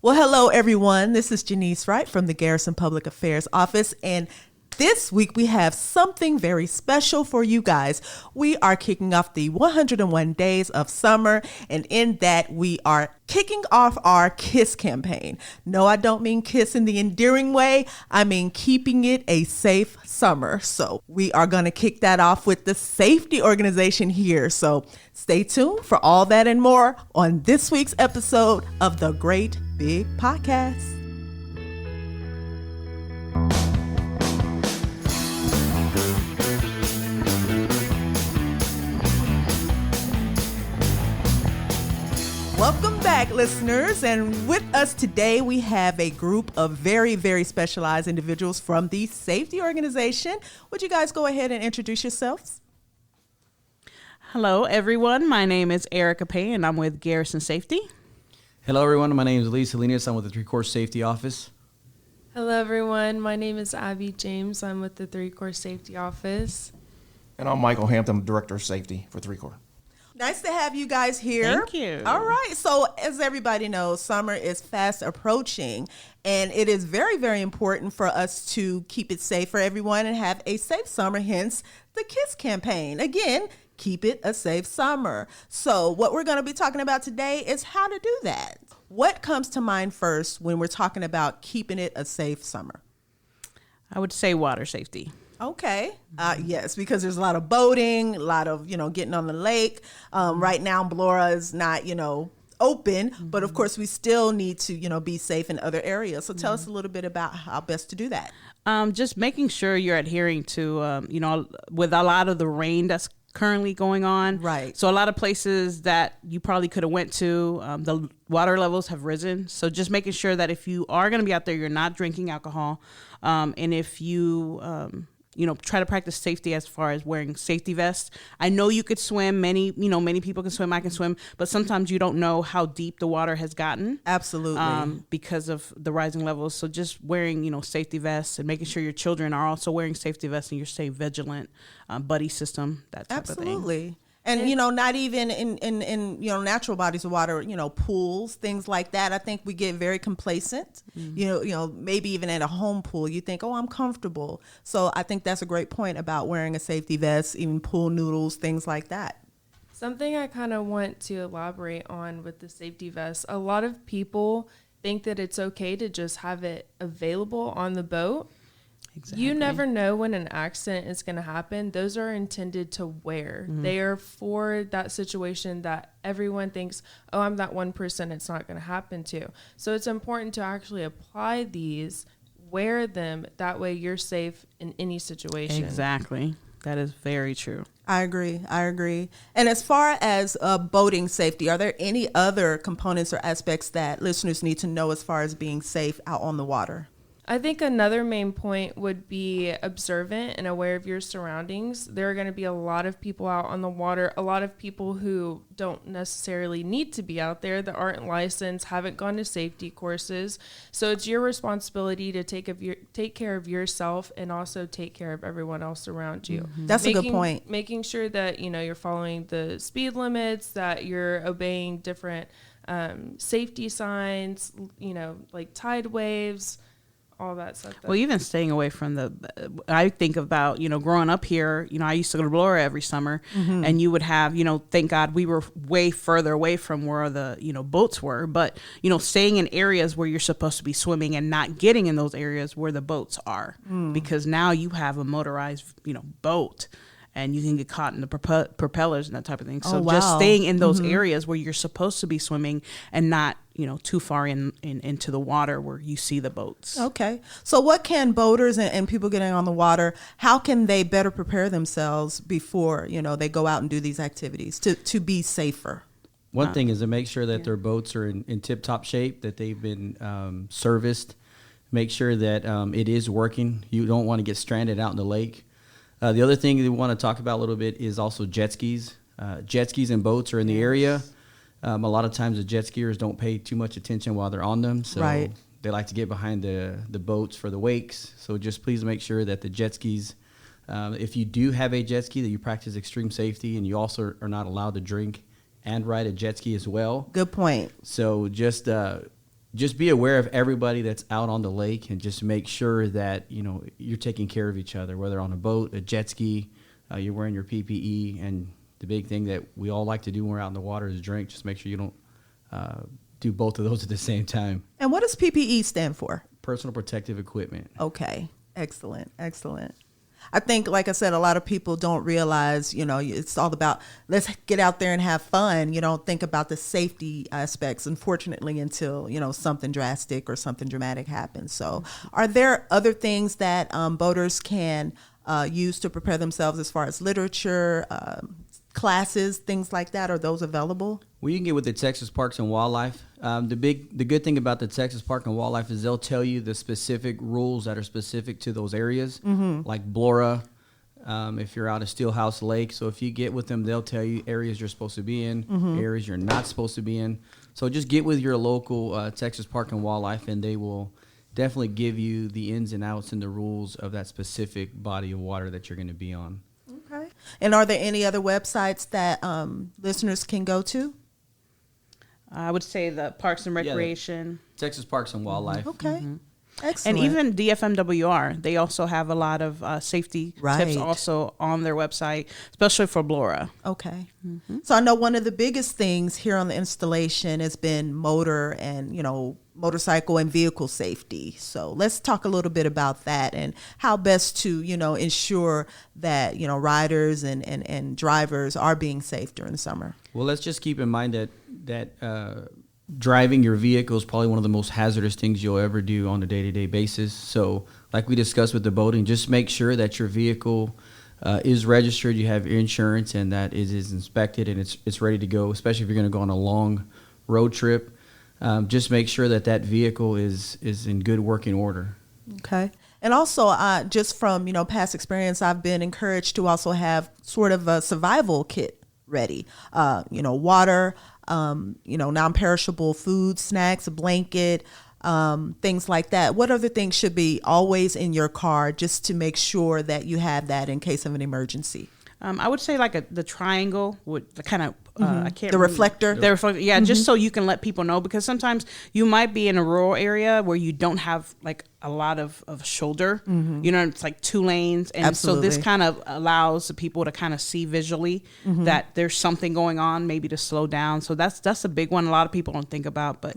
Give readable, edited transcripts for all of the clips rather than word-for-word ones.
Well, hello, everyone. This is Janice Wright from the Garrison Public Affairs Office, and this week we have something very special for you guys. We are kicking off the 101 Days of Summer, and in that we are kicking off our KISS campaign. No, I don't mean kiss in the endearing way. I mean keeping it a safe summer. So we are going to kick that off with the safety organization here. So stay tuned for all that and more on this week's episode of the Great Big Podcast. Welcome back, listeners, and with us today we have a group of very, very specialized individuals from the safety organization. Would you guys go ahead and introduce yourselves? Hello, everyone. My name is Erica Payne, and I'm with Garrison Safety. Hello, everyone. My name is Lee Salinas. I'm with the Three-Corps Safety Office. Hello, everyone. My name is Abby James. I'm with the Three-Corps Safety Office. And I'm Michael Hampton, Director of Safety for Three-Corps. Nice to have you guys here. Thank you. All right. So as everybody knows, summer is fast approaching, and it is very, very important for us to keep it safe for everyone and have a safe summer, hence the KISS campaign. Again, keep it a safe summer. So what we're going to be talking about today is how to do that. What comes to mind first when we're talking about keeping it a safe summer? I would say water safety. Okay. Yes, because there's a lot of boating, a lot of, getting on the lake. Right now, Blora is not, open, but of course we still need to, be safe in other areas. So tell us a little bit about how best to do that. Just making sure you're adhering to, with a lot of the rain that's currently going on. Right. So a lot of places that you probably could have went to, the water levels have risen. So just making sure that if you are going to be out there, you're not drinking alcohol. And if you, try to practice safety as far as wearing safety vests. I know you could swim. Many people can swim. I can swim. But sometimes you don't know how deep the water has gotten. Absolutely. Because of the rising levels. So just wearing, safety vests and making sure your children are also wearing safety vests and you're staying vigilant, buddy system, that type of thing. Absolutely. And, not even in natural bodies of water, pools, things like that. I think we get very complacent, maybe even at a home pool, you think, oh, I'm comfortable. So I think that's a great point about wearing a safety vest, even pool noodles, things like that. Something I kind of want to elaborate on with the safety vest. A lot of people think that it's okay to just have it available on the boat. Exactly. You never know when an accident is going to happen. Those are intended to wear. Mm-hmm. They are for that situation that everyone thinks, oh, I'm that 1% it's not going to happen to. So it's important to actually apply these, wear them. That way you're safe in any situation. Exactly. That is very true. I agree. And as far as boating safety, are there any other components or aspects that listeners need to know as far as being safe out on the water? I think another main point would be observant and aware of your surroundings. There are going to be a lot of people out on the water, a lot of people who don't necessarily need to be out there, that aren't licensed, haven't gone to safety courses. So it's your responsibility to take care of yourself and also take care of everyone else around you. Mm-hmm. That's a good point. Making sure that, you're following the speed limits, that you're obeying different safety signs, like tide waves, all that stuff. Well, even staying away from I think about, growing up here, I used to go to Blora every summer, mm-hmm. and you would have, thank God we were way further away from where the, boats were, but, staying in areas where you're supposed to be swimming and not getting in those areas where the boats are, because now you have a motorized, boat. And you can get caught in the propellers and that type of thing. So just staying in those areas where you're supposed to be swimming and not, too far into the water where you see the boats. Okay. So what can boaters and people getting on the water, how can they better prepare themselves before, they go out and do these activities to be safer? One thing is to make sure that their boats are in tip-top shape, that they've been serviced. Make sure that it is working. You don't want to get stranded out in the lake. The other thing we want to talk about a little bit is also jet skis. Jet skis and boats are in the area. A lot of times the jet skiers don't pay too much attention while they're on them. So they like to get behind the boats for the wakes. So just please make sure that the jet skis, if you do have a jet ski, that you practice extreme safety, and you also are not allowed to drink and ride a jet ski as well. Good point. So just just be aware of everybody that's out on the lake, and just make sure that, you know, you're taking care of each other, whether on a boat, a jet ski, you're wearing your PPE. And the big thing that we all like to do when we're out in the water is drink. Just make sure you don't do both of those at the same time. And what does PPE stand for? Personal protective equipment. Okay. Excellent. Excellent. I think, like I said, a lot of people don't realize, you know, it's all about let's get out there and have fun. You don't think about the safety aspects, unfortunately, until, you know, something drastic or something dramatic happens. So are there other things that boaters can use to prepare themselves as far as literature, classes, things like that? Are those available? Well, you can get with the Texas Parks and Wildlife. The good thing about the Texas Park and Wildlife is they'll tell you the specific rules that are specific to those areas, like Blora, if you're out of Steelhouse Lake. So if you get with them, they'll tell you areas you're supposed to be in, areas you're not supposed to be in. So just get with your local Texas Park and Wildlife, and they will definitely give you the ins and outs and the rules of that specific body of water that you're going to be on. Okay. And are there any other websites that listeners can go to? I would say the Parks and Recreation. Texas Parks and Wildlife. Okay. Excellent. And even DFMWR, they also have a lot of safety tips also on their website, especially for Blora. Okay. So I know one of the biggest things here on the installation has been motor and, you know, motorcycle and vehicle safety. So let's talk a little bit about that and how best to, you know, ensure that, you know, riders and drivers are being safe during the summer. Well, let's just keep in mind that driving your vehicle is probably one of the most hazardous things you'll ever do on a day-to-day basis. So like we discussed with the boating, just make sure that your vehicle is registered, you have insurance, and that it is inspected and it's ready to go, especially if you're going to go on a long road trip. Just make sure that vehicle is in good working order. Okay. And also, just from, you know, past experience, I've been encouraged to also have sort of a survival kit ready. You know, water, you know, non-perishable food, snacks, a blanket, things like that. What other things should be always in your car just to make sure that you have that in case of an emergency? I would say like the triangle would kind of I can't the reflector. The reflector, yeah, just so you can let people know, because sometimes you might be in a rural area where you don't have like a lot of shoulder. You know, it's like 2 lanes, and Absolutely. so this kind of allows the people to kind of see visually that there's something going on, maybe to slow down. So that's a big one. A lot of people don't think about, but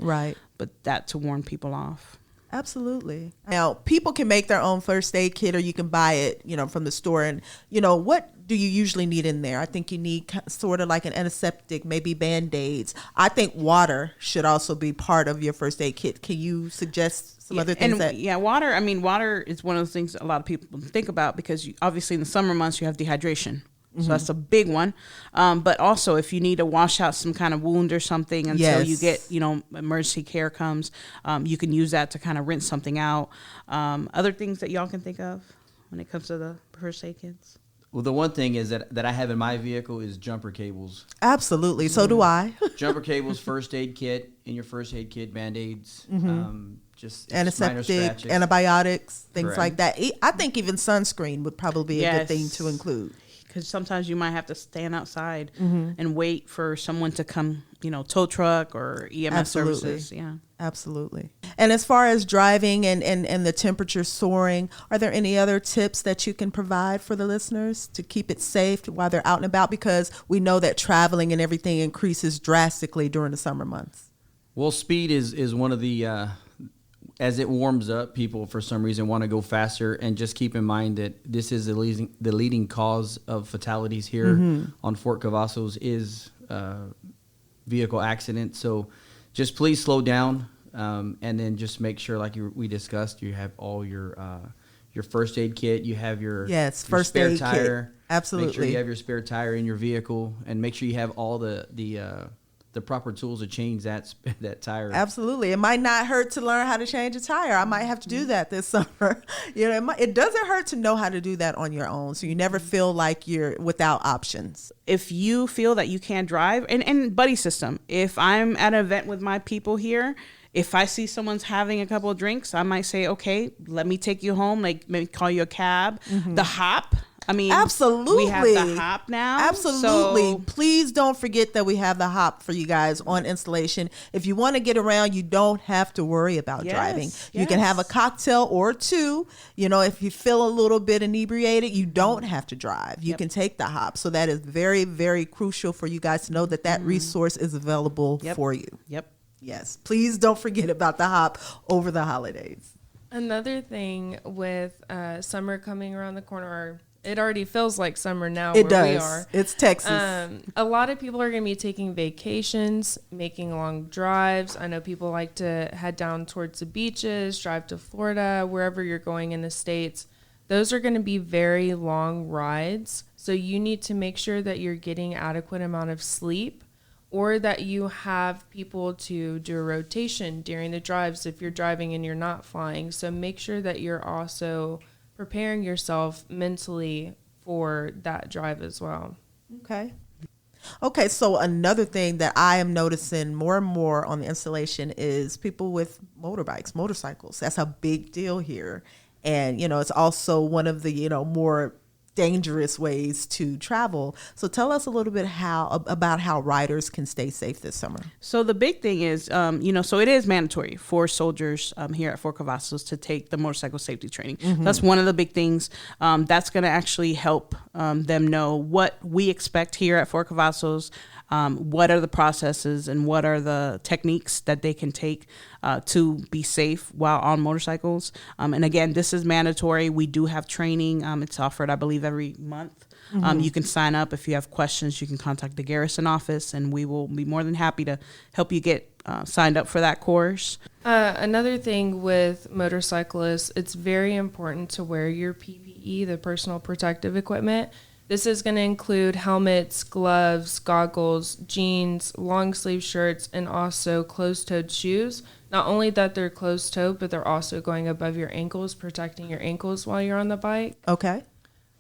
that to warn people off. Absolutely. Now, people can make their own first aid kit, or you can buy it, you know, from the store. And, you know, what do you usually need in there? I think you need sort of like an antiseptic, maybe Band-Aids. I think water should also be part of your first aid kit. Can you suggest some other things? Water. I mean, water is one of those things a lot of people think about, because obviously in the summer months you have dehydration. So that's a big one. But also if you need to wash out some kind of wound or something until you get, you know, emergency care comes, you can use that to kind of rinse something out. Other things that y'all can think of when it comes to the first aid kits? Well, the one thing is that I have in my vehicle is jumper cables. Absolutely. So do I. Jumper cables, first aid kit, in your first aid kit, Band-Aids, just antiseptic, antibiotics, things Correct. like that. I think even sunscreen would probably be a good thing to include. Because sometimes you might have to stand outside and wait for someone to come, you know, tow truck or EMS services. Yeah, absolutely. And as far as driving and the temperature soaring, are there any other tips that you can provide for the listeners to keep it safe while they're out and about? Because we know that traveling and everything increases drastically during the summer months. Well, speed is one of the as it warms up, people for some reason want to go faster, and just keep in mind that this is the leading cause of fatalities here on Fort Cavazos is vehicle accidents. So just please slow down, and then just make sure, like we discussed, you have all your first aid kit, you have your first spare aid tire. Kit. Absolutely. Make sure you have your spare tire in your vehicle, and make sure you have all the proper tools to change that tire. Absolutely. It might not hurt to learn how to change a tire. I might have to do that this summer. You know, it doesn't hurt to know how to do that on your own, so you never feel like you're without options. If you feel that you can't drive, and buddy system, if I'm at an event with my people here, if I see someone's having a couple of drinks, I might say, okay, let me take you home, like maybe call you a cab. The hop, I mean, absolutely. We have the hop now. Absolutely. So Please don't forget that we have the hop for you guys on installation. If you want to get around, you don't have to worry about driving. You can have a cocktail or two. If you feel a little bit inebriated, you don't have to drive. You can take the hop. So that is very, very crucial for you guys to know that resource is available for you. Yep. Yes. Please don't forget about the hop over the holidays. Another thing with summer coming around the corner, or it already feels like summer now it where does. we are. It's Texas. A lot of people are going to be taking vacations, making long drives. I know people like to head down towards the beaches, drive to Florida, wherever you're going in the States. Those are going to be very long rides. So you need to make sure that you're getting adequate amount of sleep, or that you have people to do a rotation during the drives if you're driving and you're not flying. So make sure that you're also preparing yourself mentally for that drive as well. Okay, so another thing that I am noticing more and more on the installation is people with motorcycles. That's a big deal here. And, it's also one of the, more dangerous ways to travel. So tell us a little bit about how riders can stay safe this summer. So the big thing is, so it is mandatory for soldiers here at Fort Cavazos to take the motorcycle safety training. That's one of the big things that's going to actually help them know what we expect here at Fort Cavazos. What are the processes and what are the techniques that they can take to be safe while on motorcycles. And again, this is mandatory. We do have training. It's offered, I believe, every month. You can sign up. If you have questions, you can contact the Garrison office, and we will be more than happy to help you get signed up for that course. Another thing with motorcyclists, it's very important to wear your PPE, the personal protective equipment. This is going to include helmets, gloves, goggles, jeans, long sleeve shirts, and also closed-toed shoes. Not only that they're closed-toed, but they're also going above your ankles, protecting your ankles while you're on the bike. Okay.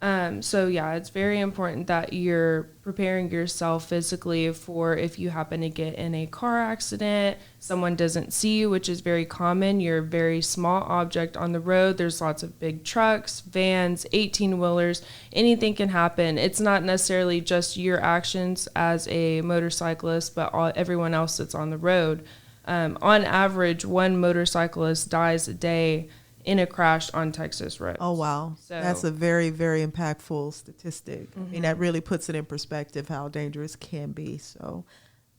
It's very important that you're preparing yourself physically for if you happen to get in a car accident, someone doesn't see you, which is very common. You're a very small object on the road. There's lots of big trucks, vans, 18-wheelers. Anything can happen. It's not necessarily just your actions as a motorcyclist, but everyone else that's on the road. On average, one motorcyclist dies a day in a crash on Texas roads. Oh, wow. So, that's a very, very impactful statistic. I mean, that really puts it in perspective how dangerous it can be. So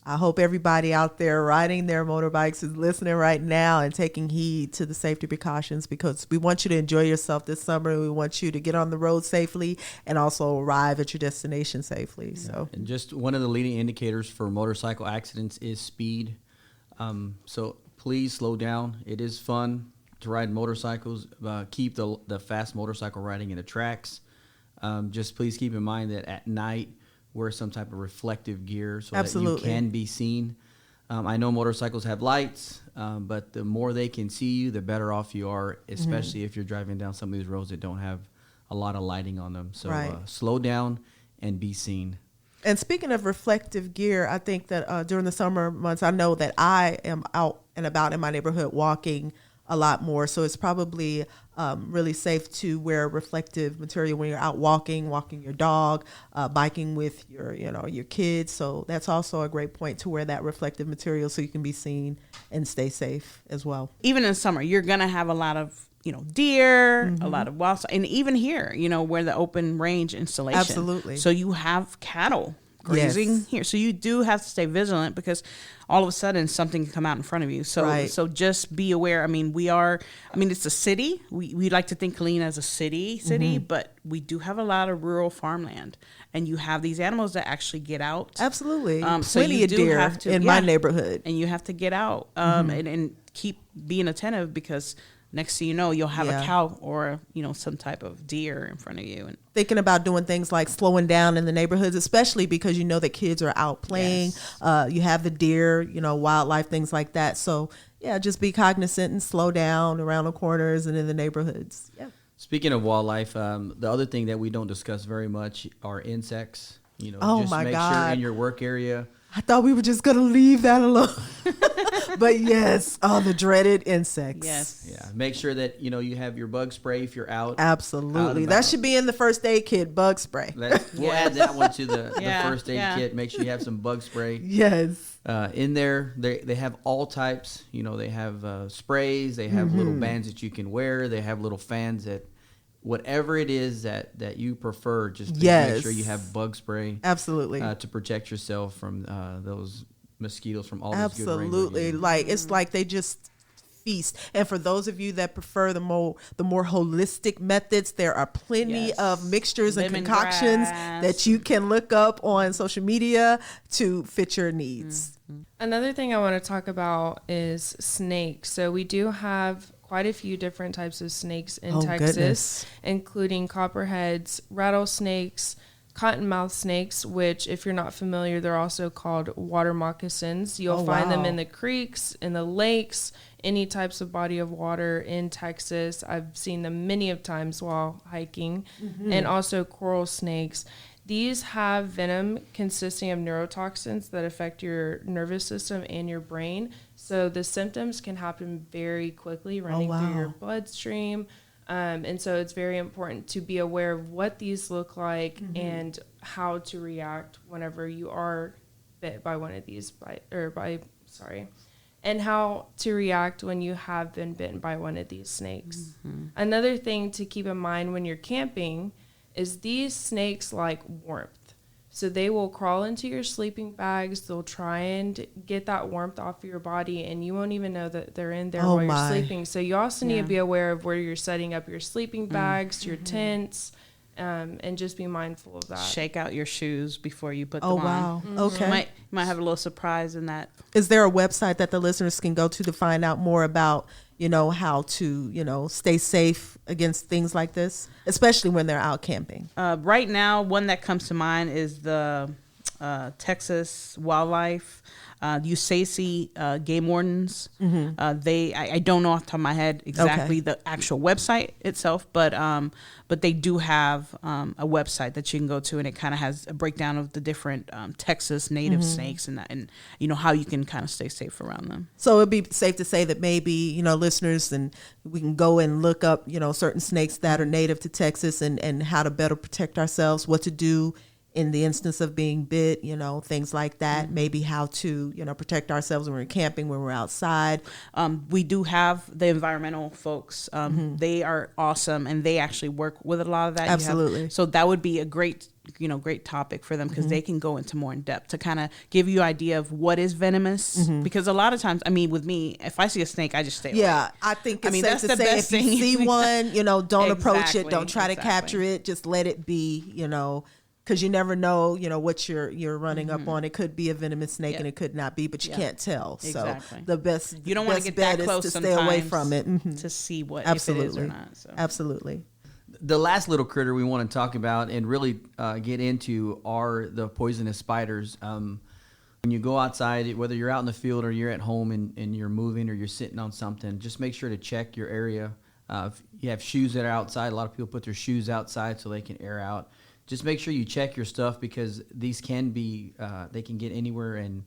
I hope everybody out there riding their motorbikes is listening right now and taking heed to the safety precautions, because we want you to enjoy yourself this summer. We want you to get on the road safely and also arrive at your destination safely. So, and just one of the leading indicators for motorcycle accidents is speed. So please slow down. It is fun to ride motorcycles. Keep the fast motorcycle riding in the tracks. Just please keep in mind that at night, wear some type of reflective gear so that you can be seen. I know motorcycles have lights, but the more they can see you, the better off you are, especially if you're driving down some of these roads that don't have a lot of lighting on them. So slow down and be seen. And speaking of reflective gear, I think that during the summer months, I know that I am out and about in my neighborhood walking a lot more. So it's probably really safe to wear reflective material when you're out walking your dog, biking with your kids. So that's also a great point to wear that reflective material so you can be seen and stay safe as well. Even in summer, you're going to have a lot of deer, a lot of wild, and even here, where the open range installation. Absolutely. So you have cattle grazing here. So you do have to stay vigilant, because all of a sudden something can come out in front of you. So so just be aware. I mean, it's a city. We like to think Killeen as a city, but we do have a lot of rural farmland, and you have these animals that actually get out. Absolutely. So Plenty you of do deer have to, in my neighborhood. And you have to get out and keep being attentive, because next thing you know, you'll have a cow or, some type of deer in front of you. And thinking about doing things like slowing down in the neighborhoods, especially because you know that kids are out playing. You have the deer, wildlife, things like that. So, just be cognizant and slow down around the corners and in the neighborhoods. Yeah. Speaking of wildlife, the other thing that we don't discuss very much are insects. Oh just my make God. sure in your work area I thought we were just going to leave that alone. But yes, the dreaded insects. Yes. Yeah, make sure that you have your bug spray if you're out. Absolutely. Out That should be in the first aid kit, bug spray. We'll add that one to the Yeah, first aid kit. Make sure you have some bug spray. Yes. In there, they have all types. They have sprays. They have little bands that you can wear. They have little fans that, whatever it is that you prefer, just to make sure you have bug spray. Absolutely. To protect yourself from those mosquitoes, from all those good rains. Absolutely. Like it's like they just feast. And for those of you that prefer the more holistic methods, there are plenty of mixtures and concoctions that you can look up on social media to fit your needs. Another thing I want to talk about is snakes. So we do have quite a few different types of snakes in Texas, including copperheads, rattlesnakes, cottonmouth snakes, which, if you're not familiar, they're also called water moccasins. You'll find them in the creeks, in the lakes, any types of body of water in Texas. I've seen them many of times while hiking, and also coral snakes. These have venom consisting of neurotoxins that affect your nervous system and your brain. So the symptoms can happen very quickly, running through your bloodstream. And so it's very important to be aware of what these look like and how to react whenever you are bit by one of these, and how to react when you have been bitten by one of these snakes. Another thing to keep in mind when you're camping is these snakes like warmth. So they will crawl into your sleeping bags. They'll try and get that warmth off of your body, and you won't even know that they're in there while you're sleeping. So you also need to be aware of where you're setting up your sleeping bags, your tents, and just be mindful of that. Shake out your shoes before you put them on. Oh, wow. Okay. You might have a little surprise in that. Is there a website that the listeners can go to find out more about, how to, stay safe against things like this, especially when they're out camping? Right now, one that comes to mind is the Texas Wildlife, USACE Game Wardens. I don't know off the top of my head exactly the actual website itself, but they do have a website that you can go to, and it kind of has a breakdown of the different Texas native snakes and how you can kind of stay safe around them. So it'd be safe to say that maybe, listeners, and we can go and look up, certain snakes that are native to Texas and how to better protect ourselves, what to do in the instance of being bit, things like that, maybe how to, protect ourselves when we're camping, when we're outside. We do have the environmental folks. They are awesome, and they actually work with a lot of that. Absolutely. So that would be a great topic for them, because they can go into more in depth to kind of give you idea of what is venomous. Because a lot of times, with me, if I see a snake, I just stay away. Yeah, I think it's safe to say if you see one, don't approach it, don't try to capture it, just let it be, because you never know, what you're running up on. It could be a venomous snake and it could not be, but you can't tell. Exactly. So the best You don't want to get that close is to stay away from it. to see what Absolutely. if it is or not. So. Absolutely. The last little critter we want to talk about and really get into are the poisonous spiders. When you go outside, whether you're out in the field or you're at home and you're moving or you're sitting on something, just make sure to check your area. If you have shoes that are outside, a lot of people put their shoes outside so they can air out. Just make sure you check your stuff, because these can be, they can get anywhere, and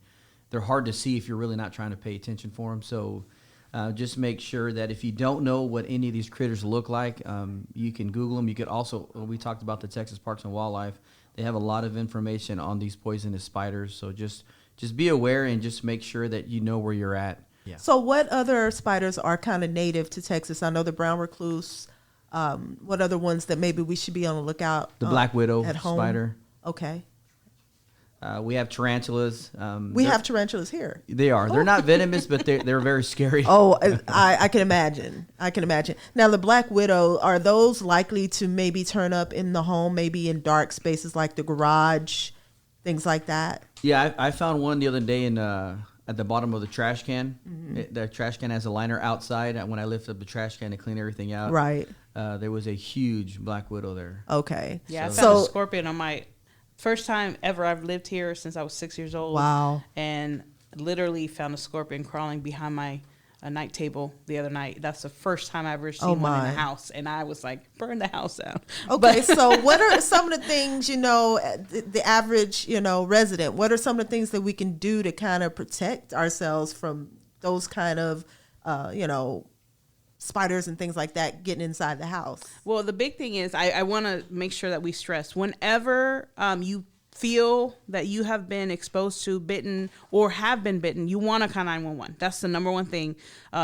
they're hard to see if you're really not trying to pay attention for them. So just make sure that if you don't know what any of these critters look like, you can Google them. You could also, we talked about the Texas Parks and Wildlife. They have a lot of information on these poisonous spiders. So just be aware and just make sure that you know where you're at. Yeah. So what other spiders are kind of native to Texas? I know the brown recluse. What other ones that maybe we should be on the lookout? The black widow at home? spider. Okay. We have tarantulas. We have tarantulas here. They are. They're not venomous, but they're very scary. Oh, I can imagine. Now, the black widow, are those likely to maybe turn up in the home, maybe in dark spaces like the garage, things like that? Yeah, I found one the other day at the bottom of the trash can. The trash can has a liner outside. When I lifted up the trash can to clean everything out, Right. There was a huge black widow there. Okay. Yeah, So- I found a scorpion on my first time ever. I've lived here since I was 6 years old. Wow. And literally found a scorpion crawling behind my night table the other night. That's the first time I've ever seen Oh, one in my. a house, and I was like, burn the house down. Okay, so what are some of the things, the average, resident, what are some of the things that we can do to kind of protect ourselves from those kind of, spiders and things like that getting inside the house? Well, the big thing is I want to make sure that we stress whenever you feel that you have been exposed to, bitten, or have been bitten, you want to call 911. That's the number one thing,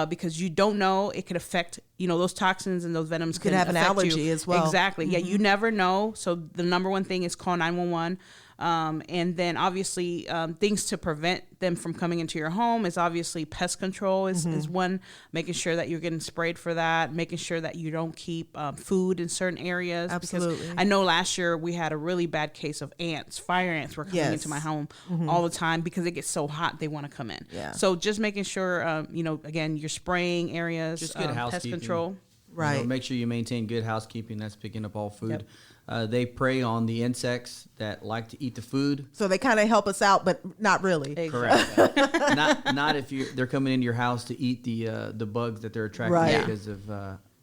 because you don't know, it could affect, those toxins and those venoms could have an allergy as well. Exactly. Mm-hmm. Yeah, you never know. So the number one thing is call 911. And then obviously things to prevent them from coming into your home is obviously pest control is one, making sure that you're getting sprayed for that, making sure that you don't keep food in certain areas. Absolutely. Because I know last year we had a really bad case of ants. Fire ants were coming into my home all the time because it gets so hot they want to come in. Yeah. So just making sure, again, you're spraying areas, Just good pest housekeeping. control. Right. Make sure you maintain good housekeeping. That's picking up all food. Yep. They prey on the insects that like to eat the food. So they kind of help us out, but not really. Exactly. Correct. not if they're coming into your house to eat the bugs that they're attracting Right. because of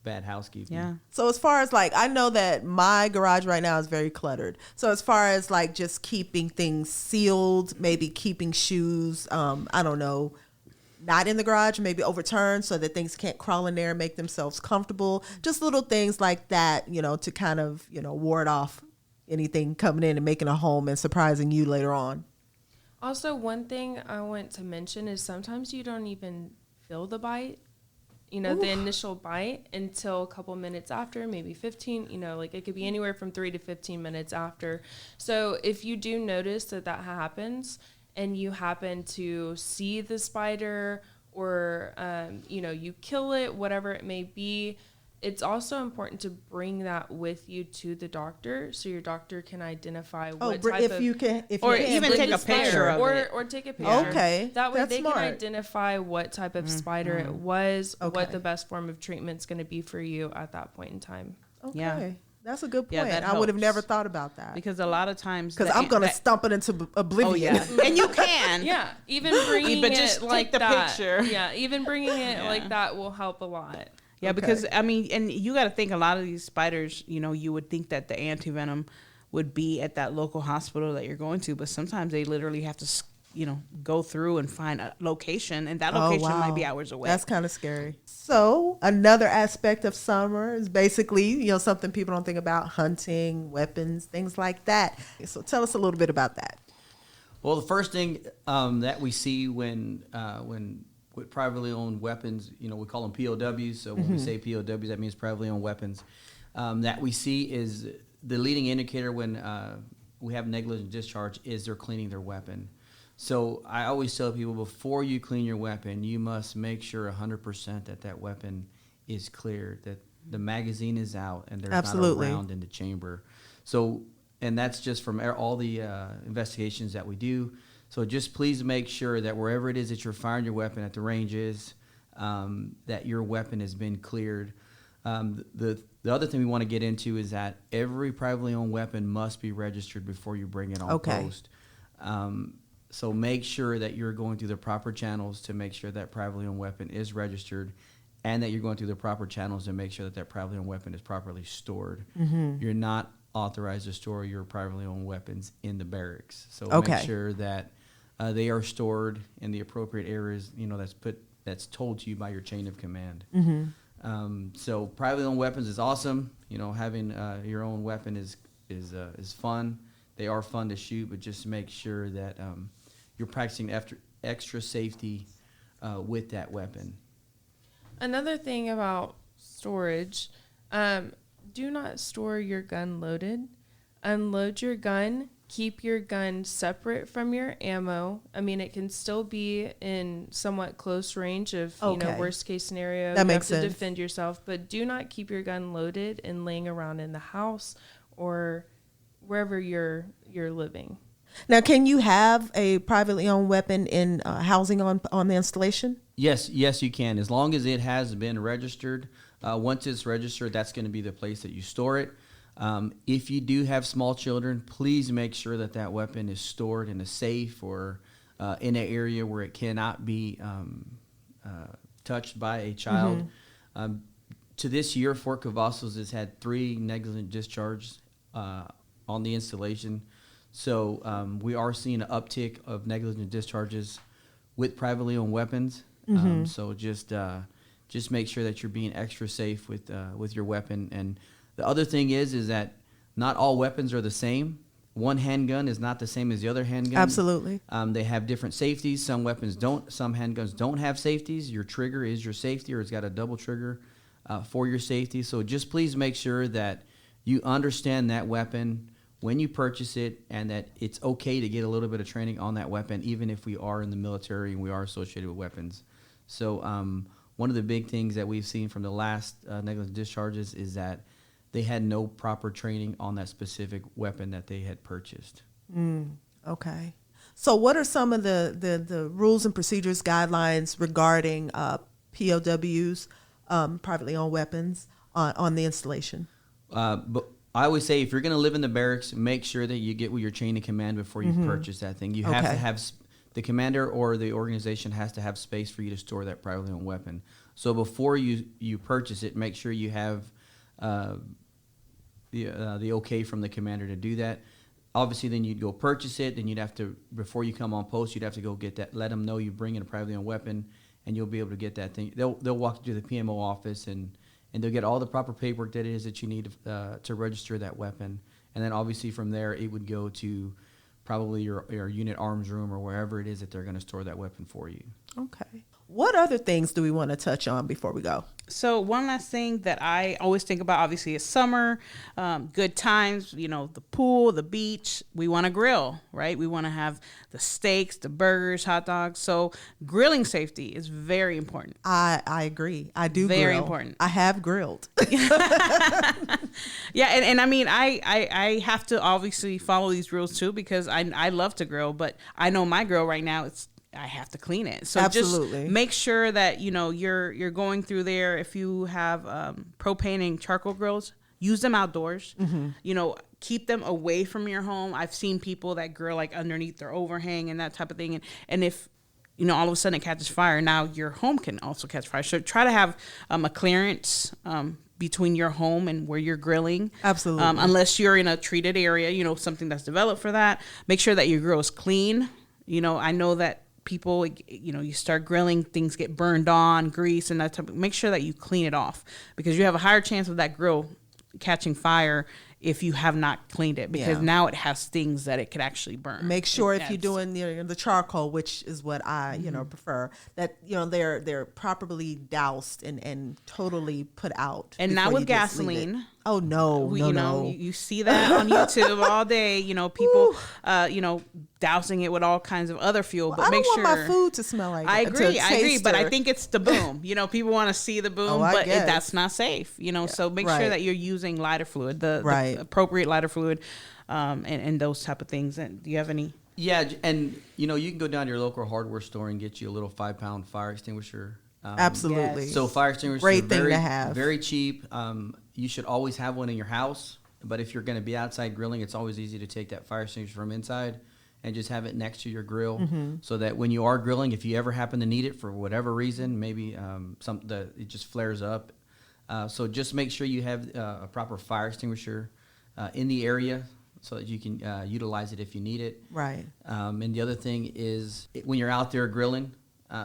bad housekeeping. Yeah. So as far as I know that my garage right now is very cluttered. So as far as just keeping things sealed, maybe keeping shoes, I don't know, not in the garage, maybe overturned so that things can't crawl in there and make themselves comfortable. Just little things like that, to kind of, ward off anything coming in and making a home and surprising you later on. Also, one thing I want to mention is sometimes you don't even feel the bite, the initial bite until a couple minutes after, maybe 15, it could be anywhere from 3 to 15 minutes after. So if you do notice that happens, and you happen to see the spider or, you kill it, whatever it may be, it's also important to bring that with you to the doctor so your doctor can identify what type if of... you can, or even bring take the a picture spider, of it. or take a picture. Okay, That way that's they smart. can identify what type of spider it was, Okay. what the best form of treatment's going to be for you at that point in time. Okay. Yeah. That's a good point. Yeah, that I would have helps. never thought about that. Because a lot of times... Because I'm going to stump it into oblivion. Oh, yeah. And you can. Yeah, even bringing But it just like take the that. picture. Yeah, even bringing it Yeah. like that will help a lot. Yeah, Okay. because, and you got to think a lot of these spiders, you would think that the antivenom would be at that local hospital that you're going to, but sometimes they literally have to, go through and find a location, and that location might be hours away. That's kind of scary. So another aspect of summer is basically, something people don't think about: hunting, weapons, things like that. So tell us a little bit about that. Well, the first thing that we see when with privately owned weapons, we call them POWs. So when we say POWs, that means privately owned weapons. That we see is the leading indicator when we have negligent discharge is they're cleaning their weapon. So I always tell people, before you clean your weapon, you must make sure 100% that weapon is cleared, that the magazine is out, and there's Absolutely. not a round in the chamber. So, and that's just from all the investigations that we do. So just please make sure that wherever it is that you're firing your weapon at the ranges, that your weapon has been cleared. The other thing we want to get into is that every privately owned weapon must be registered before you bring it on post. So make sure that you're going through the proper channels to make sure that privately owned weapon is registered, and that you're going through the proper channels to make sure that privately owned weapon is properly stored. You're not authorized to store your privately owned weapons in the barracks. So make sure that they are stored in the appropriate areas, that's told to you by your chain of command. So privately owned weapons is awesome. Having your own weapon is fun. They are fun to shoot, but just make sure that you're practicing extra safety with that weapon. Another thing about storage, do not store your gun loaded. Unload your gun. Keep your gun separate from your ammo. It can still be in somewhat close range of, worst case scenario. That you makes have to sense. defend yourself, but do not keep your gun loaded and laying around in the house or wherever you're living. Now, can you have a privately owned weapon in housing on the installation? Yes, you can, as long as it has been registered. Once it's registered, that's going to be the place that you store it. If you do have small children, please make sure that weapon is stored in a safe or in an area where it cannot be touched by a child. To this year, Fort Cavazos has had 3 negligent discharges on the installation. So we are seeing an uptick of negligent discharges with privately owned weapons. So just make sure that you're being extra safe with your weapon. And the other thing is that not all weapons are the same. One handgun is not the same as the other handgun. Absolutely. They have different safeties. Some weapons don't. Some handguns don't have safeties. Your trigger is your safety, or it's got a double trigger for your safety. So just please make sure that you understand that weapon when you purchase it, and that it's okay to get a little bit of training on that weapon, even if we are in the military and we are associated with weapons. So one of the big things that we've seen from the last negligent discharges is that they had no proper training on that specific weapon that they had purchased. Okay. So what are some of the rules and procedures, guidelines regarding POWs, privately owned weapons, on the installation? But I always say, if you're going to live in the barracks, make sure that you get with your chain of command before you purchase that thing. You have to have, the commander or the organization has to have space for you to store that privately owned weapon. So before you purchase it, make sure you have the okay from the commander to do that. Obviously, then you'd go purchase it. Then you'd have to, before you come on post, you'd have to go get that. Let them know you bring in a privately owned weapon, and you'll be able to get that thing. They'll walk you to the PMO office, and they'll get all the proper paperwork that it is that you need to register that weapon. And then obviously from there, it would go to probably your unit arms room or wherever it is that they're going to store that weapon for you. Okay. What other things do we want to touch on before we go? So one last thing that I always think about, obviously, is summer, good times, the pool, the beach. We want to grill, right? We want to have the steaks, the burgers, hot dogs. So grilling safety is very important. I agree. I do very grill. Important. I have grilled. Yeah, and I mean, I have to obviously follow these rules too, because I love to grill, but I know my grill right now, I have to clean it. So Absolutely. Just make sure that, you're going through there. If you have propane and charcoal grills, use them outdoors. Keep them away from your home. I've seen people that grill like underneath their overhang and that type of thing. And if, all of a sudden it catches fire, now your home can also catch fire. So try to have a clearance between your home and where you're grilling. Absolutely. Unless you're in a treated area, something that's developed for that. Make sure that your grill is clean. I know that people, you start grilling, things get burned on, grease and that type of, make sure that you clean it off, because you have a higher chance of that grill catching fire if you have not cleaned it, because now it has things that it could actually burn. Make sure if you're doing the charcoal, which is what I prefer, that they're properly doused and totally put out. And not with gasoline. Oh no, no. You see that on YouTube all day. People, dousing it with all kinds of other fuel. Well, but make sure I don't want my food to smell like. I agree, but I think it's the boom. People want to see the boom, but that's not safe. So make sure that you're using lighter fluid, the appropriate lighter fluid, and those type of things. And do you have any? Yeah, and you can go down to your local hardware store and get you a little 5-pound fire extinguisher. Absolutely. Yes. So fire extinguishers Great are thing to have. Very cheap. You should always have one in your house. But if you're going to be outside grilling, it's always easy to take that fire extinguisher from inside and just have it next to your grill, so that when you are grilling, if you ever happen to need it for whatever reason, maybe it just flares up. So just make sure you have a proper fire extinguisher in the area, so that you can utilize it if you need it. Right. And the other thing is, when you're out there grilling,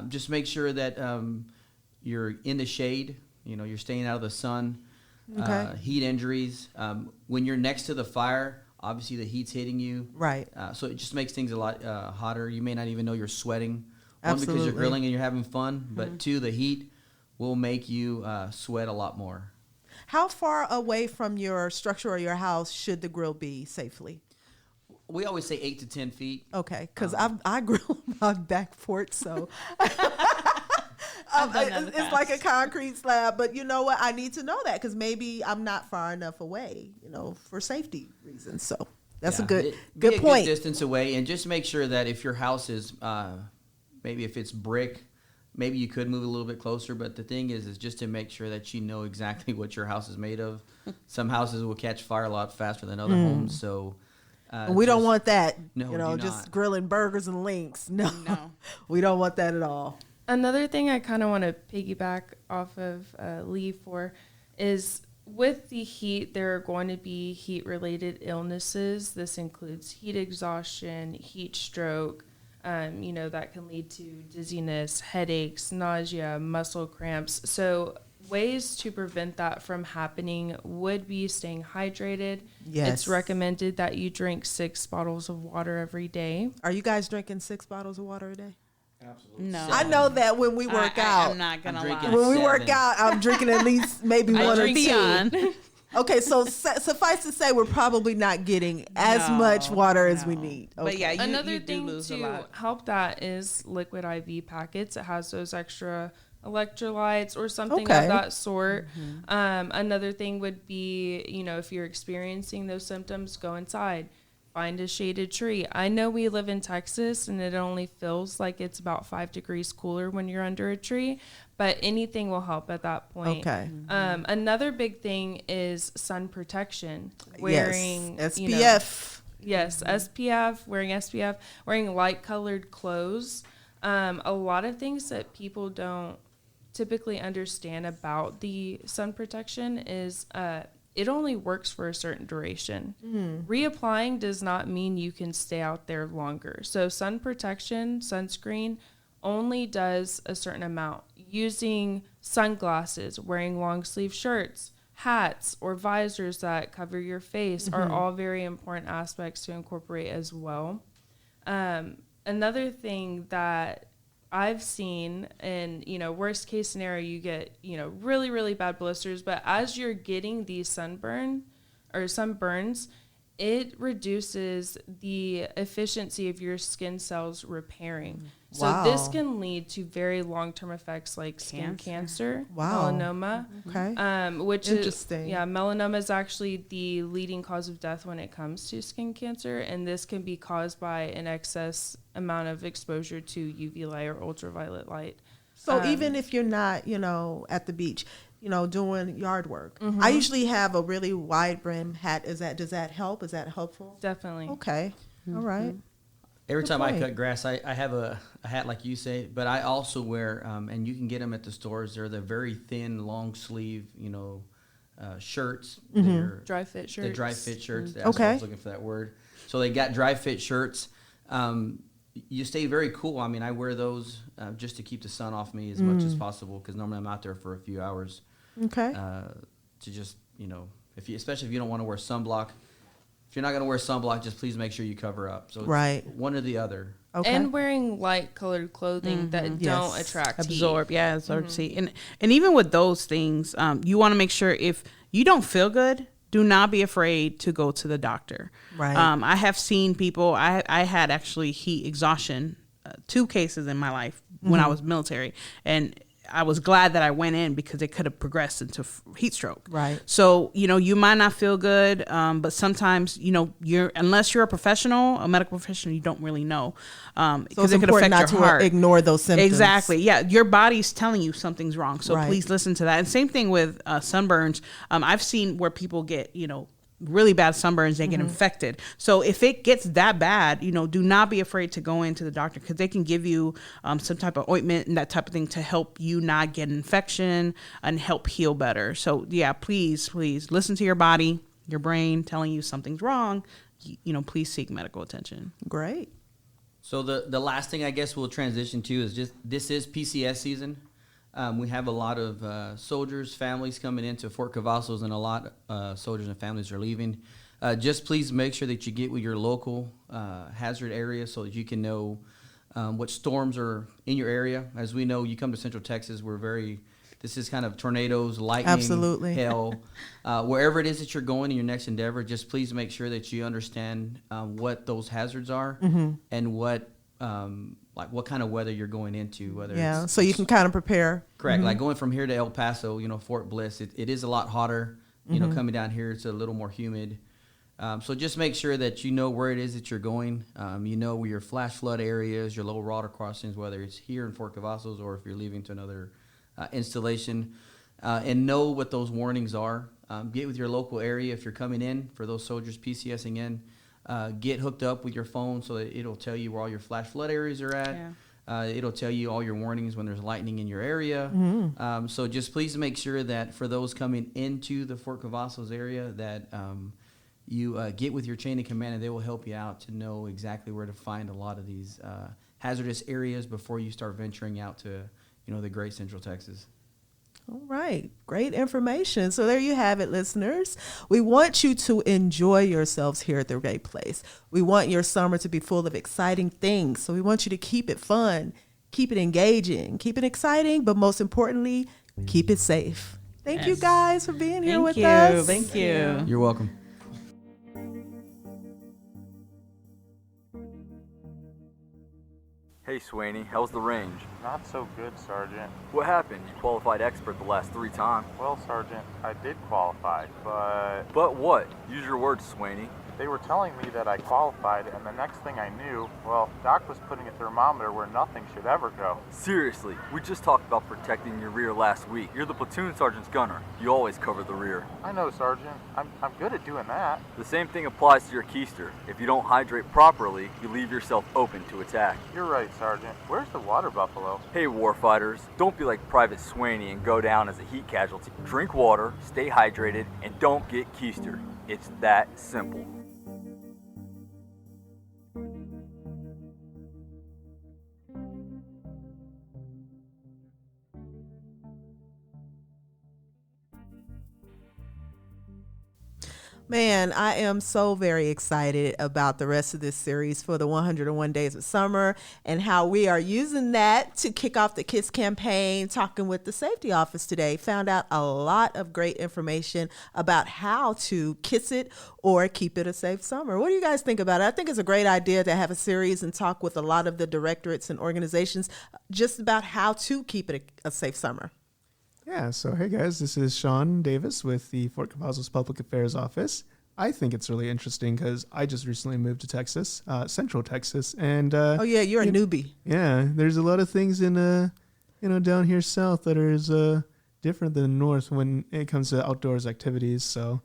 just make sure that you're in the shade. You're staying out of the sun. Okay. Heat injuries. When you're next to the fire, obviously the heat's hitting you. Right. So it just makes things a lot hotter. You may not even know you're sweating. One, Absolutely. because you're grilling and you're having fun, but two, the heat will make you sweat a lot more. How far away from your structure or your house should the grill be safely? We always say 8 to 10 feet. Okay, because I grill on my back porch, so it's like a concrete slab. But you know what? I need to know that, because maybe I'm not far enough away, for safety reasons. So that's a good point. Good distance away, and just make sure that if your house is maybe if it's brick, maybe you could move a little bit closer. But the thing is just to make sure that you know exactly what your house is made of. Some houses will catch fire a lot faster than other homes, so. We don't want that. No, do just not. grilling burgers and links. No, we don't want that at all. Another thing I kind of want to piggyback off of Lee for is with the heat, there are going to be heat-related illnesses. This includes heat exhaustion, heat stroke, that can lead to dizziness, headaches, nausea, muscle cramps. So ways to prevent that from happening would be staying hydrated. Yes. It's recommended that you drink 6 bottles of water every day. Are you guys drinking 6 bottles of water a day? Absolutely. No. I know that when we work out. I'm not gonna I'm lie. drinking When we 7. work out, I'm drinking at least maybe I one or drink two. Beyond. Okay, so suffice to say, we're probably not getting as much water as we need. Okay. But yeah, Another you do thing lose a to lot. help that is liquid IV packets. It has those extra electrolytes or something Okay. of that sort. Another thing would be, if you're experiencing those symptoms, go inside. Find a shaded tree. I know we live in Texas and it only feels like it's about 5 degrees cooler when you're under a tree, but anything will help at that point. Okay. Another big thing is sun protection. Wearing yes. SPF. Yes, SPF, wearing light colored clothes. A lot of things that people don't typically understand about the sun protection is it only works for a certain duration. Reapplying does not mean you can stay out there longer. So sun protection, sunscreen, only does a certain amount. Using sunglasses, wearing long sleeve shirts, hats, or visors that cover your face are all very important aspects to incorporate as well. Another thing that I've seen, and worst case scenario, you get really, really bad blisters, but as you're getting these sunburns, it reduces the efficiency of your skin cells repairing. So this Wow. can lead to very long-term effects like skin cancer, Wow. melanoma, Okay. which Interesting. melanoma is actually the leading cause of death when it comes to skin cancer, and this can be caused by an excess amount of exposure to UV light or ultraviolet light. So even if you're not, at the beach, doing yard work, I usually have a really wide brim hat. Does that help? Is that helpful? Definitely. Okay. All right. Every Good time I point. cut grass, I have a hat like you say, but I also wear, and you can get them at the stores. They're the very thin, long sleeve, shirts. They're Dry fit shirts. the dry fit shirts. That's what I Okay. was looking for that word. So they got dry fit shirts. You stay very cool. I mean, I wear those just to keep the sun off me as much as possible because normally I'm out there for a few hours. Okay. To just especially if you don't want to wear sunblock. If you're not going to wear sunblock, just please make sure you cover up. So it's Right. one or the other. Okay. And wearing light colored clothing that don't Yes. attract Absorb, heat. yeah, absorb heat. And even with those things, you want to make sure if you don't feel good, do not be afraid to go to the doctor. Right. I have seen people. I had actually heat exhaustion, 2 cases in my life when I was military, and I was glad that I went in because it could have progressed into heat stroke. Right. So, you might not feel good, but sometimes, unless you're a professional, a medical professional, you don't really know. So Because it's it could important affect not your to heart. ignore those symptoms. Exactly. Yeah. Your body's telling you something's wrong. So Right. please listen to that. And same thing with sunburns. I've seen where people get, really bad sunburns, they get infected. So if it gets that bad, do not be afraid to go into the doctor because they can give you some type of ointment and that type of thing to help you not get an infection and help heal better. So yeah, please listen to your body, your brain telling you something's wrong. Please seek medical attention. Great. So the last thing I guess we'll transition to is just this is PCS season. We have a lot of soldiers, families coming into Fort Cavazos, and a lot of soldiers and families are leaving. Just please make sure that you get with your local hazard area so that you can know what storms are in your area. As we know, you come to Central Texas, this is kind of tornadoes, lightning, Absolutely. hail. Wherever it is that you're going in your next endeavor, just please make sure that you understand what those hazards are and what kind of weather you're going into. Whether it's, so you can kind of prepare. correct, like going from here to El Paso, Fort Bliss, it is a lot hotter. Coming down here, it's a little more humid. So just make sure that you know where it is that you're going. Where your flash flood areas, your low water crossings, whether it's here in Fort Cavazos or if you're leaving to another installation, and know what those warnings are. Get with your local area if you're coming in for those soldiers PCSing in. Get hooked up with your phone so that it'll tell you where all your flash flood areas are at. It'll tell you all your warnings when there's lightning in your area. So just please make sure that for those coming into the Fort Cavazos area that you get with your chain of command, and they will help you out to know exactly where to find a lot of these hazardous areas before you start venturing out to, the great Central Texas. All right. Great information. So there you have it, listeners. We want you to enjoy yourselves here at the Great Place. We want your summer to be full of exciting things. So we want you to keep it fun, keep it engaging, keep it exciting, but most importantly, keep it safe. Thank you guys for being here with us. Thank you. You're welcome. Hey Swaney, how's the range? Not so good, Sergeant. What happened? You qualified expert the last 3 times. Well, Sergeant, I did qualify, but But what? Use your words, Swaney. they were telling me that I qualified, and the next thing I knew, well, Doc was putting a thermometer where nothing should ever go. Seriously, we just talked about protecting your rear last week. You're the platoon sergeant's gunner. You always cover the rear. I know, Sergeant. I'm good at doing that. The same thing applies to your keister. If you don't hydrate properly, you leave yourself open to attack. You're right, Sergeant. Where's the water buffalo? Hey warfighters, don't be like Private Swaney and go down as a heat casualty. Drink water, stay hydrated, and don't get keistered. It's that simple. Man, I am so very excited about the rest of this series for the 101 Days of Summer and how we are using that to kick off the K.I.S.S campaign. Talking with the safety office today, found out a lot of great information about how to kiss it or keep it a safe summer. What do you guys think about it? I think it's a great idea to have a series and talk with a lot of the directorates and organizations just about how to keep it a safe summer. Yeah, so hey guys, this is Sean Davis with the Fort Cavazos Public Affairs Office. I think it's really interesting because I just recently moved to Texas, Central Texas, and Oh yeah, you're a newbie. yeah, there's a lot of things in down here south that are different than north when it comes to outdoors activities. So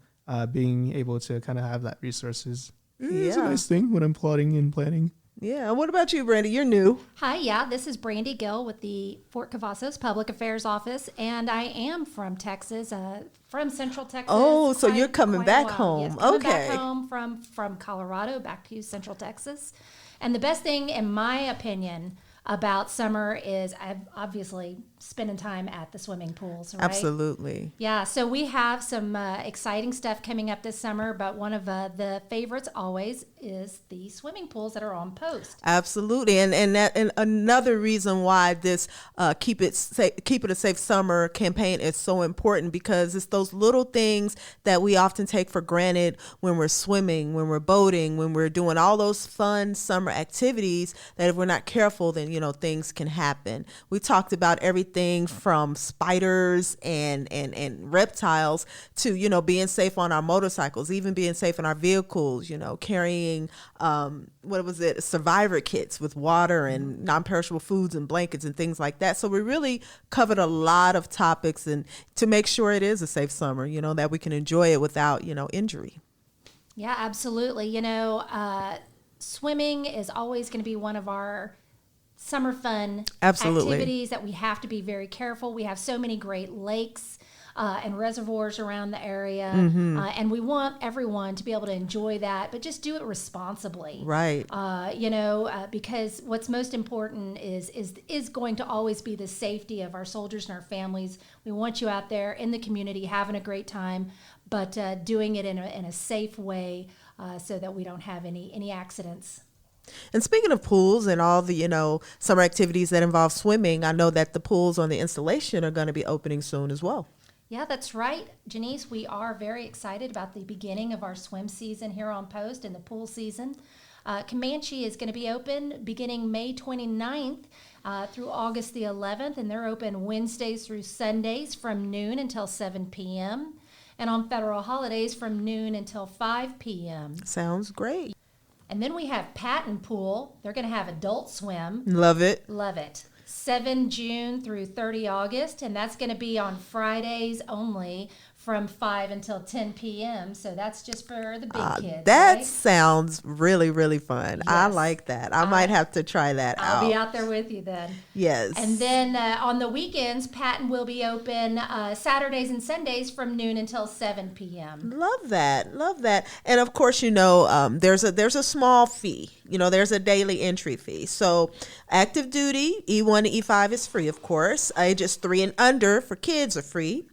being able to kind of have that resource is a nice thing when I'm plotting and planning. Yeah. What about you, Brandy? You're new. Hi, this is Brandy Gill with the Fort Cavazos Public Affairs Office, and I am from Texas, from Central Texas. Oh, so you're coming back home. Yes, coming Okay. back home from Colorado back to Central Texas. And the best thing, in my opinion, about summer is obviously spending time at the swimming pools, right? Absolutely. Yeah, so we have some exciting stuff coming up this summer, but one of the favorites always is the swimming pools that are on post. Absolutely, and another reason why this keep it a safe summer campaign is so important, because it's those little things that we often take for granted when we're swimming, when we're boating, when we're doing all those fun summer activities, that if we're not careful, then things can happen. We talked about everything from spiders and reptiles to being safe on our motorcycles, even being safe in our vehicles, carrying survivor kits with water and non-perishable foods and blankets and things like that. So we really covered a lot of topics and to make sure it is a safe summer, that we can enjoy it without injury. Yeah, absolutely. Swimming is always going to be one of our summer fun activities that we have to be very careful. We have so many great lakes and reservoirs around the area, and we want everyone to be able to enjoy that, but just do it responsibly. Right. Because what's most important is going to always be the safety of our soldiers and our families. We want you out there in the community having a great time, but doing it in a safe way so that we don't have any accidents. And speaking of pools and all the, summer activities that involve swimming, I know that the pools on the installation are going to be opening soon as well. Yeah, that's right, Janice. We are very excited about the beginning of our swim season here on post and the pool season. Comanche is going to be open beginning May 29th through August the 11th, and they're open Wednesdays through Sundays from noon until 7 p.m., and on federal holidays from noon until 5 p.m. Sounds great. And then we have Patton Pool. They're going to have adult swim. Love it. Love it. 7 June through 30 August, and that's going to be on Fridays only from 5 until 10 p.m. So that's just for the big kids. That right? sounds really, really fun. I Yes. like that. I might have to try that out. I'll be out there with you then. Yes. And then on the weekends, Patton will be open Saturdays and Sundays from noon until 7 p.m. Love that. Love that. And of course, there's a small fee. There's a daily entry fee. So active duty, E1 to E5 is free, of course. Ages 3 and under for kids are free.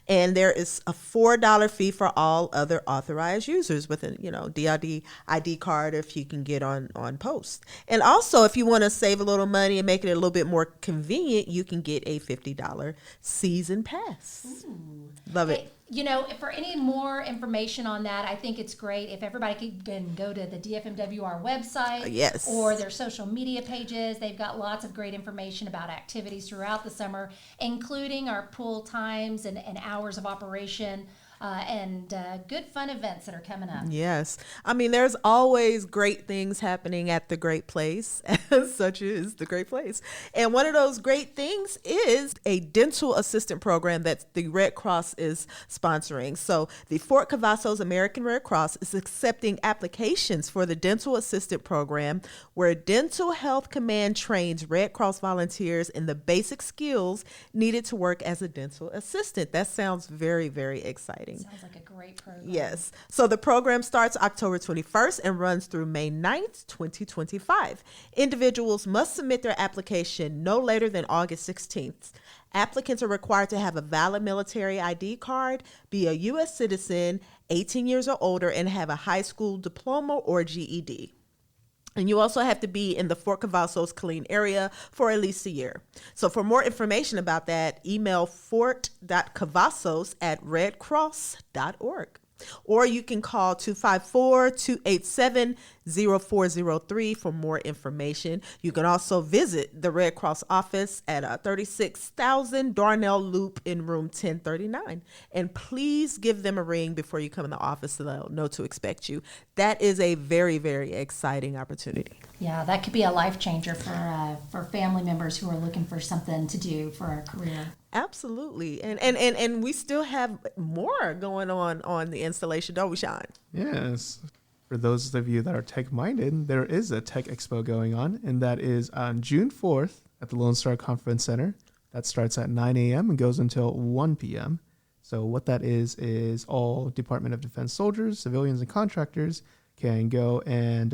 And there is a $4 fee for all other authorized users with a, DID ID card if you can get on post. And also, if you want to save a little money and make it a little bit more convenient, you can get a $50 season pass. Ooh. Love it. For any more information on that, I think it's great if everybody can go to the DFMWR website Yes. or their social media pages. They've got lots of great information about activities throughout the summer, including our pool times and hours of operation. And good fun events that are coming up. Yes. There's always great things happening at the Great Place, such as the Great Place. And one of those great things is a dental assistant program that the Red Cross is sponsoring. So the Fort Cavazos American Red Cross is accepting applications for the dental assistant program, where Dental Health Command trains Red Cross volunteers in the basic skills needed to work as a dental assistant. That sounds very, very exciting. Sounds like a great program. Yes. So the program starts October 21st and runs through May 9th, 2025. Individuals must submit their application no later than August 16th. Applicants are required to have a valid military ID card, be a U.S. citizen, 18 years or older, and have a high school diploma or GED. And you also have to be in the Fort Cavazos Killeen area for at least a year. So for more information about that, email fort.cavazos@redcross.org. Or you can call 254-287-0403 for more information. You can also visit the Red Cross office at 36,000 Darnell Loop in room 1039. And please give them a ring before you come in the office so they'll know to expect you. That is a very, very exciting opportunity. Yeah, that could be a life changer for family members who are looking for something to do for a career. Absolutely. And we still have more going on the installation, don't we, Sean? Yes. For those of you that are tech-minded, there is a tech expo going on, and that is on June 4th at the Lone Star Conference Center. That starts at 9 a.m. and goes until 1 p.m. So what that is all Department of Defense soldiers, civilians, and contractors can go and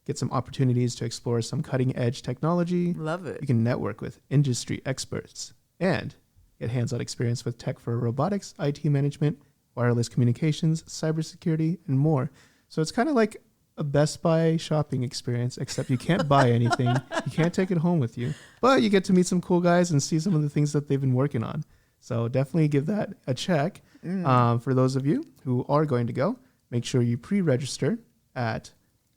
get some opportunities to explore some cutting-edge technology. Love it. You can network with industry experts and get hands-on experience with tech for robotics, IT management, wireless communications, cybersecurity, and more. So it's kind of like a Best Buy shopping experience, except you can't buy anything. You can't take it home with you. But you get to meet some cool guys and see some of the things that they've been working on. So definitely give that a check. For those of you who are going to go, make sure you pre-register at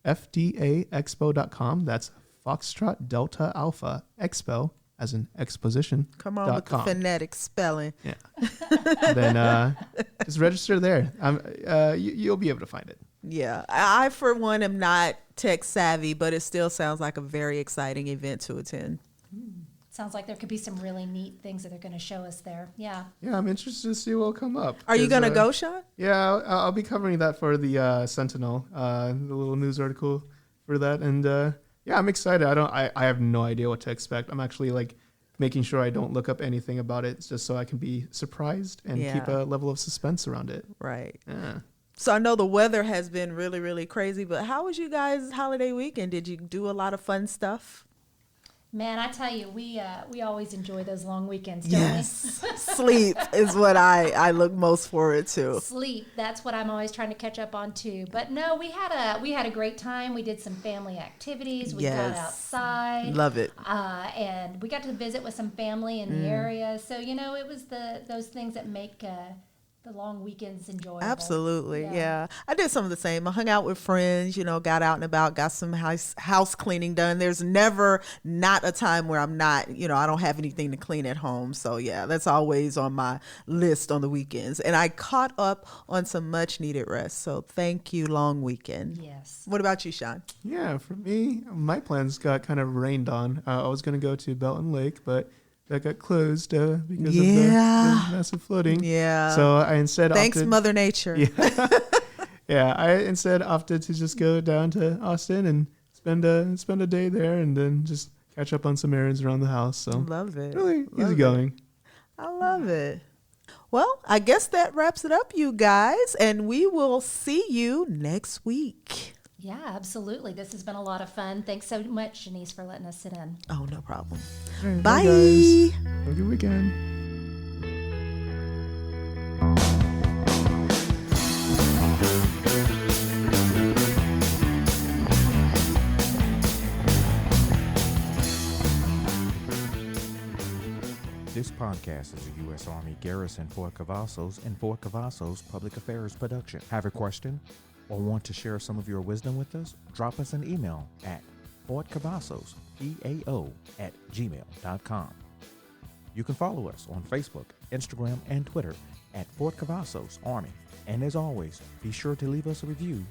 fdaexpo.com. That's Foxtrot Delta Alpha Expo, as in exposition. Come on with the phonetic spelling. Yeah. Then just register there. You'll be able to find it. Yeah. I, for one, am not tech savvy, but it still sounds like a very exciting event to attend. Sounds like there could be some really neat things that they're going to show us there. Yeah. Yeah, I'm interested to see what will come up. Are you going to go, Sean? Yeah, I'll be covering that for the Sentinel, the little news article for that. And yeah, I'm excited. I have no idea what to expect. I'm actually making sure I don't look up anything about it just so I can be surprised and keep a level of suspense around it. Right. Yeah. So I know the weather has been really, really crazy, but how was you guys' holiday weekend? Did you do a lot of fun stuff? Man, I tell you, we always enjoy those long weekends, don't Yes. Sleep is what I look most forward to. we? Sleep. That's what I'm always trying to catch up on too. But no, we had a great time. We did some family activities. We got outside. Love it. And we got to visit with some family in the area. So it was those things that make the long weekends enjoyable. Absolutely, yeah. I did some of the same. I hung out with friends, got out and about, got some house cleaning done. There's never not a time where I'm not, I don't have anything to clean at home. So yeah, that's always on my list on the weekends. And I caught up on some much needed rest. So thank you, long weekend. Yes. What about you, Sean? Yeah, for me, my plans got kind of rained on. I was going to go to Belton Lake, but that got closed because of the massive flooding. Yeah. So I instead Thanks, opted, Mother Nature. Yeah, I instead opted to just go down to Austin and spend a day there, and then just catch up on some errands around the house. So Love it. really Love easy it. going. I love it. Well, I guess that wraps it up, you guys, and we will see you next week. Yeah, absolutely. This has been a lot of fun. Thanks so much, Janice, for letting us sit in. Oh, no problem. All right, Bye. guys. Have a good weekend. This podcast is a U.S. Army Garrison Fort Cavazos and Fort Cavazos Public Affairs production. Have a question or want to share some of your wisdom with us? Drop us an email at fortcavazos@gmail.com. You can follow us on Facebook, Instagram, and Twitter at Fort Cavazos Army. And as always, be sure to leave us a review